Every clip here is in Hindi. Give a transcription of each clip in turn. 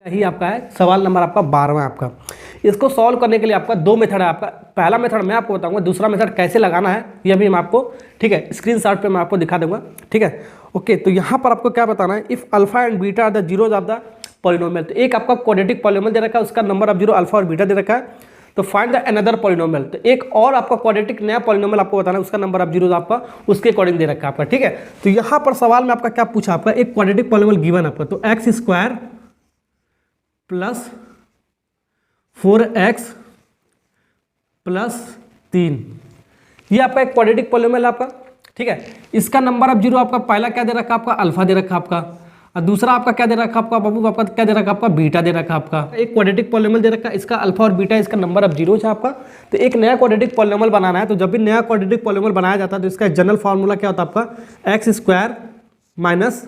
यही आपका है सवाल नंबर आपका 12वां आपका। इसको सॉल्व करने के लिए आपका दो मेथड है आपका। पहला मेथड मैं आपको बताऊंगा, दूसरा मेथड कैसे लगाना है ये भी मैं आपको, ठीक है, स्क्रीनशॉट पे मैं आपको दिखा दूंगा, ठीक है। ओके, तो यहाँ पर आपको क्या बताना है, if alpha and beta are the zeros of the polynomial. तो एक आपका क्वाड्रेटिक पॉलिनोमियल दे रखा है, उसका नंबर ऑफ जीरो अल्फा और बीटा दे रखा है। तो फाइंड द अनदर पॉलिनोमियल। तो एक और आपका क्वाड्रेटिक नया पॉलिनोमियल आपको बताना है, उसका नंबर ऑफ जीरोज आपका उसके अकॉर्डिंग दे रखा है आपका, ठीक है। तो यहाँ पर सवाल में आपका क्या पूछा, आपका एक क्वाड्रेटिक पॉलिनोमियल गिवन आपका, तो x square plus 4x plus 3, ये आपका एक क्वाड्रेटिक पॉलिनोमियल आपका, ठीक है। इसका नंबर ऑफ जीरो आपका पहला क्या दे रखा आपका, अल्फा दे रखा आपका, और दूसरा आपका क्या दे रखा आपका बाबू, आपका क्या दे रखा आपका, बीटा दे रखा आपका। एक क्वाड्रेटिक पॉलिनोमियल दे रखा, इसका अल्फा और बीटा, इसका नंबर ऑफ जीरो है आपका। तो एक नया क्वाड्रेटिक पॉलिनोमियल बनाना है, तो जब भी नया क्वाड्रेटिक पॉलिनोमियल बनाया जाता है तो इसका जनरल फार्मूला क्या होता है आपका, एक्स स्क्वायर माइनस,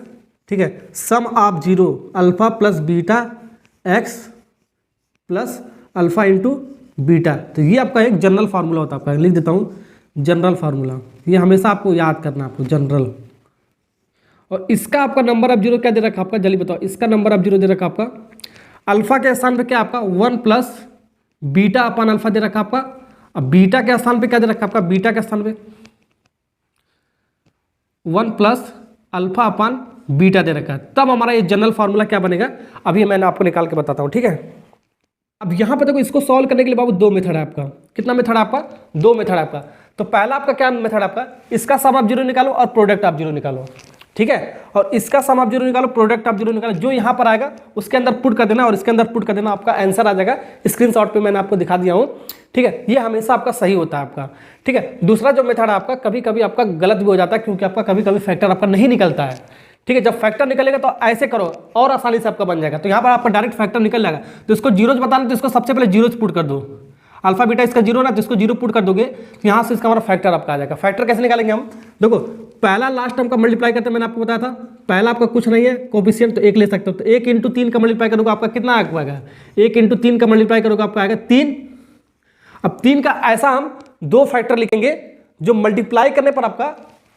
ठीक है, sum of zero alpha plus beta X plus alpha into beta. तो ये आपका एक जनरल फार्मूला होता है आपका, लिख देता हूँ जनरल फार्मूला, ये हमेशा आपको याद करना है आपको, जनरल। और इसका आपका नंबर ऑफ जीरो क्या दे रखा आपका, जल्दी बताओ, इसका नंबर ऑफ जीरो दे रखा आपका अल्फा के स्थान पे क्या आपका 1 प्लस बीटा अपन अल्फा दे रखा आपका। अब बीटा के स्थान पे क्या दे रखा आपका, बीटा के स्थान पे 1 प्लस अल्फा अपन बीटा दे रखा है। तब हमारा ये जनरल फार्मूला क्या बनेगा, अभी मैंने आपको निकाल के बताता हूँ, ठीक है। अब यहाँ पे देखो, इसको सॉल्व करने के लिए बाबू दो मेथड है आपका। कितना मेथड है आपका, दो मेथड है आपका। तो पहला आपका क्या मेथड आपका, इसका सम ऑफ जीरो निकालो और प्रोडक्ट ऑफ जीरो निकालो, ठीक है। और इसका सम ऑफ जीरो निकालो, प्रोडक्ट ऑफ जीरो निकालो, जो यहाँ पर आएगा उसके अंदर पुट कर देना और इसके अंदर पुट कर देना, आपका आंसर आ जाएगा। स्क्रीनशॉट पे मैंने आपको दिखा दिया हूँ, ठीक है। ये हमेशा आपका सही होता है आपका, ठीक है। दूसरा जो मेथड है आपका, कभी कभी आपका गलत भी हो जाता है, क्योंकि आपका कभी कभी फैक्टर आपका नहीं निकलता है, ठीक है। जब फैक्टर निकलेगा तो ऐसे करो और आसानी से आपका बन जाएगा। तो यहाँ पर आपका डायरेक्ट फैक्टर निकल जाएगा। तो इसको जीरोज बताना, तो इसको सबसे पहले जीरोज पुट कर दो, अल्फा बीटा इसका जीरो ना, तो इसको जीरो पुट कर दोगे, तो यहाँ से इसका हमारा फैक्टर आपका आ जाएगा। फैक्टर कैसे निकालेंगे हम, देखो पहला लास्ट टर्म का मल्टीप्लाई करते हैं, मैंने आपको बताया था। पहला आपका कुछ नहीं है कोफिशिएंट, तो एक ले सकते हो। तो 1 × 3 का मल्टीप्लाई करोगे आपका कितना आएगा, 1 × 3 का मल्टीप्लाई करोगे आपका आएगा 3। अब 3 का ऐसा हम दो फैक्टर लिखेंगे जो मल्टीप्लाई करने पर आपका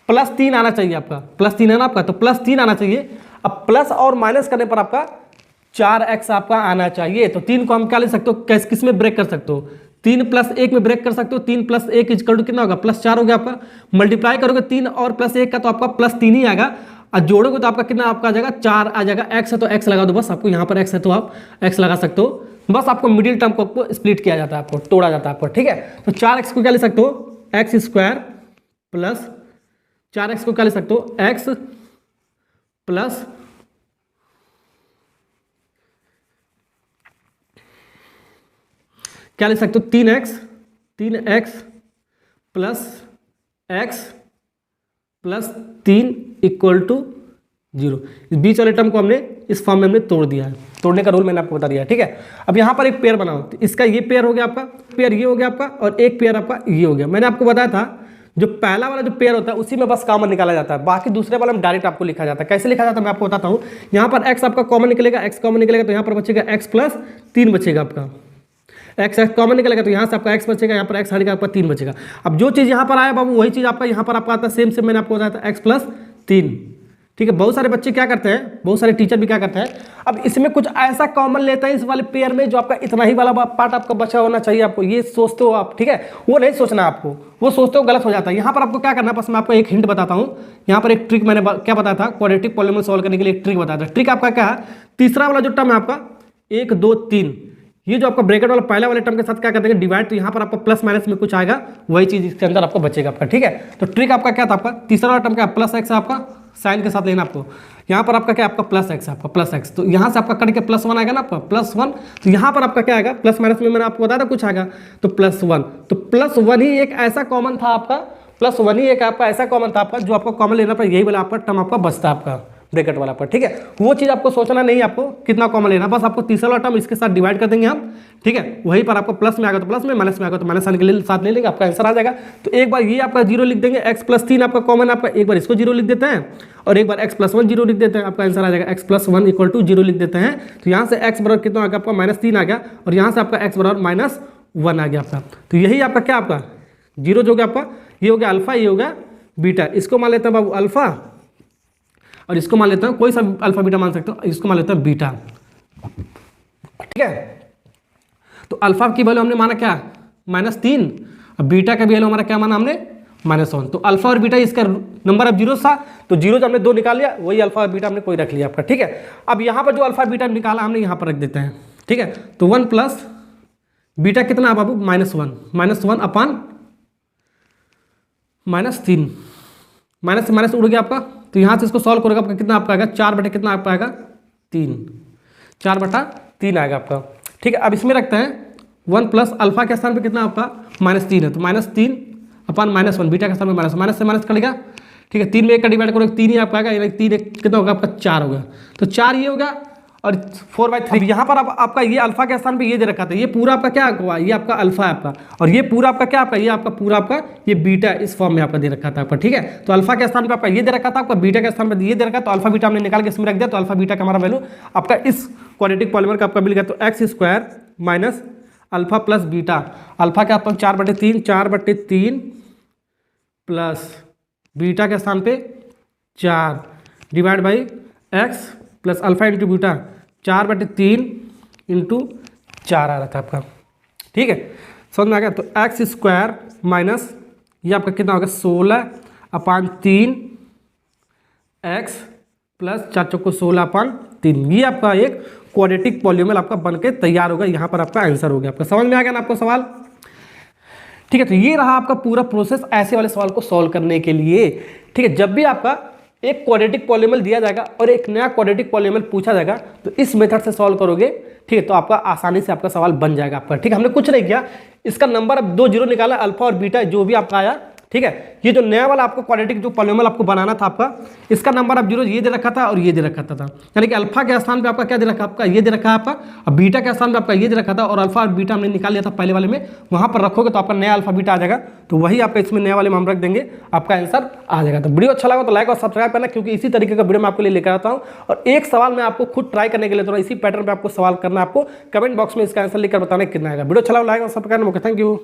+3 आना चाहिए, आपका +3 है ना आपका, तो +3 आना चाहिए। अब प्लस और माइनस करने पर आपका 4x आपका आना चाहिए। तो 3 को हम क्या ले सकते हो, किस में ब्रेक कर सकते हो, 3 + 1 में ब्रेक कर सकते हो। 3 + 1 = कितना होगा, +4 हो गया आपका। मल्टीप्लाई करोगे 3 और +1 का तो आपका +3 ही आएगा, और जोड़ोगे तो आपका कितना आपका आ जाएगा, 4 आ जाएगा। x है तो x लगा दो, बस आपको यहाँ पर x है तो आप x लगा सकते हो। बस आपको मिडिल टर्म को आपको स्प्लिट किया जाता है, आपको तोड़ा जाता है आपको, ठीक है। तो 4x को क्या ले सकते हो, x² प्लस 4x को क्या ले सकते हो, x प्लस क्या ले सकते हो, 3x प्लस x प्लस 3 = 0। इस बीच वाले टर्म को हमने इस फॉर्म में हमने तोड़ दिया है। तोड़ने का रूल मैंने आपको बता दिया है, ठीक है। अब यहाँ पर एक पेयर बनाओ, तो इसका ये पेयर हो गया आपका, पेयर ये हो गया आपका, और एक पेयर आपका ये हो गया। मैंने आपको बताया था जो पहला वाला जो पेयर होता है उसी में बस कॉमन निकाला जाता है, बाकी दूसरे वाला में डायरेक्ट आपको लिखा जाता है। कैसे लिखा जाता है मैं आपको बताता हूँ। यहाँ पर x आपका कॉमन निकलेगा, x कॉमन निकलेगा तो यहाँ पर बचेगा x प्लस 3 बचेगा आपका, x कॉमन निकलेगा तो यहाँ से आपका x बचेगा, यहाँ पर x हटेगा आपका 3 बचेगा। अब जो चीज़ यहाँ पर आया बाबू वही चीज़ आपका यहाँ पर आपका आता है, सेम मैंने आपको बताया था x प्लस 3, ठीक है। बहुत सारे बच्चे क्या करते हैं, बहुत सारे टीचर भी क्या करते हैं, अब इसमें कुछ ऐसा कॉमन लेते हैं इस वाले पेयर में जो आपका इतना ही वाला पार्ट आपका बचा होना चाहिए, आपको ये सोचते हो आप, ठीक है। वो नहीं सोचना आपको, वो सोचते हो गलत हो जाता है। यहाँ पर आपको क्या करना है, बस मैं आपको एक हिंट बताता हूँ। यहाँ पर एक ट्रिक मैंने क्या बताया था, क्वाड्रेटिक पॉलिनोमियल सॉल्व करने के लिए एक ट्रिक बताया था। ट्रिक आपका क्या है, तीसरा वाला जो टर्म है आपका 1 2 3, ये जो आपका ब्रैकेट वाला पहले वाले टर्म के साथ क्या कर देंगे, डिवाइड। तो यहाँ पर आपका प्लस माइनस में कुछ आएगा, वही चीज़ इसके अंदर आपको बचेगा आपका, ठीक है। तो ट्रिक आपका क्या था, आपका तीसरा वाला टर्म क्या +x है आपका, साइन के साथ लेना आपको। यहाँ पर आपका क्या आपका +x है आपका, +x, तो यहाँ से आपका कट के +1 आएगा ना आपका, +1। तो यहाँ पर आपका क्या आएगा, प्लस माइनस में मैंने आपको बताया था कुछ आएगा, तो +1। तो +1 ही एक ऐसा कॉमन था आपका, +1 ही एक आपका ऐसा कॉमन था आपका जो आपको कॉमन लेना पर यही वाला आपका टर्म आपका बचता आपका ब्रैकेट वाला पर, ठीक है। वो चीज़ आपको सोचना नहीं है आपको कितना कॉमन लेना, बस आपको तीसरा वाला टर्म इसके साथ डिवाइड कर देंगे हम, ठीक है। वहीं पर आपको प्लस में आएगा तो प्लस में, माइनस में आएगा तो माइनस साइन के साथ ले लेंगे, आपका आंसर आ जाएगा। तो एक बार ये आपका 0 लिख देंगे, x + 3 आपका कॉमन आपका, एक बार इसको 0 लिख देते हैं और एक बार x + 1 0 लिख देते हैं, आपका आंसर आ जाएगा x + 1 = 0 लिख देते हैं। तो यहाँ से x बराबर कितना आ गया आपका, -3 आ गया, और यहाँ से आपका x बराबर -1 आ गया आपका। तो यही आपका क्या आपका 0 जो हो गया आपका, ये हो गया अल्फा, ये हो गया बीटा। इसको मान लेते हैं बाबू अल्फा और इसको मान लेते हैं, कोई सा अल्फा बीटा मान सकते हो, इसको मान लेते हैं बीटा। ठीक है। तो अल्फा की वैल्यू हमने माना क्या, -3, और बीटा का वैल्यू हमारा क्या माना हमने, -1। तो अल्फा और बीटा इसका नंबर ऑफ जीरो था, तो जीरो जो हमने 2 निकाल लिया, वही अल्फा और बीटा हमने कोई रख लिया आपका। ठीक है, अब यहाँ पर जो अल्फा बीटा निकाला हमने यहाँ पर रख देते हैं। ठीक है, तो 1 प्लस बीटा कितना बाबू, -1, -1 अपान -3, माइनस से माइनस उड़ गया आपका, तो यहाँ से इसको सॉल्व करोगे आपका कितना आपका आएगा, 4 बटे कितना आपका आएगा, 3, 4/3 आएगा आपका। ठीक है, अब इसमें रखते हैं 1 प्लस अल्फा के स्थान पे कितना आपका -3 है, तो -3 अपान -1, बीटा के स्थान पे माइनस से माइनस कटेगा। ठीक है, 3 में 1 का डिवाइड करोगे 3 ही आपका आएगा, यानी 3 कितना होगा आपका 4 होगा, तो 4 ये होगा और 4/3। यहाँ पर आपका ये अल्फा के स्थान पे ये दे रखा था, ये पूरा आपका क्या हुआ, ये आपका अल्फा है आपका, और ये पूरा आपका क्या आपका, ये आपका पूरा आपका ये बीटा इस फॉर्म में आपका दे रखा था आपका। ठीक है, तो अल्फा के स्थान पे आपका ये दे रखा था, आपका बीटा के स्थान पे ये दे रखा, तो अल्फा बीटा हमने निकाल के इसमें रख दिया, तो अल्फा बीटा का हमारा वैल्यू आपका इस क्वाड्रेटिक पॉलीमर का आपका मिल गया। तो x² minus alpha plus beta, alpha के आपका 4/3 प्लस बीटा के स्थान पे 4 divide by x plus alpha into beta 4/3 into 4 आ रहा था आपका। ठीक है, समझ में आ गया। तो x² माइनस ये आपका कितना होगा 16/3 x प्लस 4 चौको 16/3, ये आपका एक क्वाड्रेटिक पॉलीनोमियल आपका बनके तैयार होगा। यहाँ पर आपका आंसर हो गया आपका। समझ में आ गया ना आपको सवाल। ठीक है, तो ये रहा आपका पूरा प्रोसेस ऐसे वाले सवाल को सॉल्व करने के लिए। ठीक है, जब भी आपका एक क्वाड्रेटिक पॉलीनोमियल दिया जाएगा और एक नया क्वाड्रेटिक पॉलीनोमियल पूछा जाएगा, तो इस मेथड से सॉल्व करोगे। ठीक है, तो आपका आसानी से आपका सवाल बन जाएगा आपका। ठीक है, हमने कुछ नहीं किया, इसका नंबर अब 2 जीरो निकाला, अल्फा और बीटा जो भी आपका आया। ठीक है, ये जो नया वाला आपको क्वाड्रेटिक जो पॉलीनोमियल आपको बनाना था आपका, इसका नंबर अब 0 ये दे रखा था और ये दे रखा था, यानी कि अल्फा के स्थान पे आपका क्या दे रखा आपका ये दे रखा है आपका, और बीटा के स्थान पे आपका ये दे रखा था, और अल्फा और बीटा हमने निकाल लिया था पहले वाले में, वहाँ पर रखोगे तो आपका नया अल्फा बीटा आ जाएगा। तो वही आपका इसमें नया वाले में हम रख देंगे, आपका आंसर आ जाएगा। तो वीडियो अच्छा लगा तो लाइक और सब्सक्राइब करना, क्योंकि इसी तरीके का वीडियो मैं आपके लिए लेकर आता हूँ। और एक सवाल मैं आपको खुद ट्राई करने के लिए, तो इसी पैटर्न पर आपको सवाल करना, आपको कमेंट बॉक्स में इसका आंसर लिखकर बताना कितना आएगा। वीडियो अच्छा लगा लाइक और सब्सक्राइब करना। Thank you.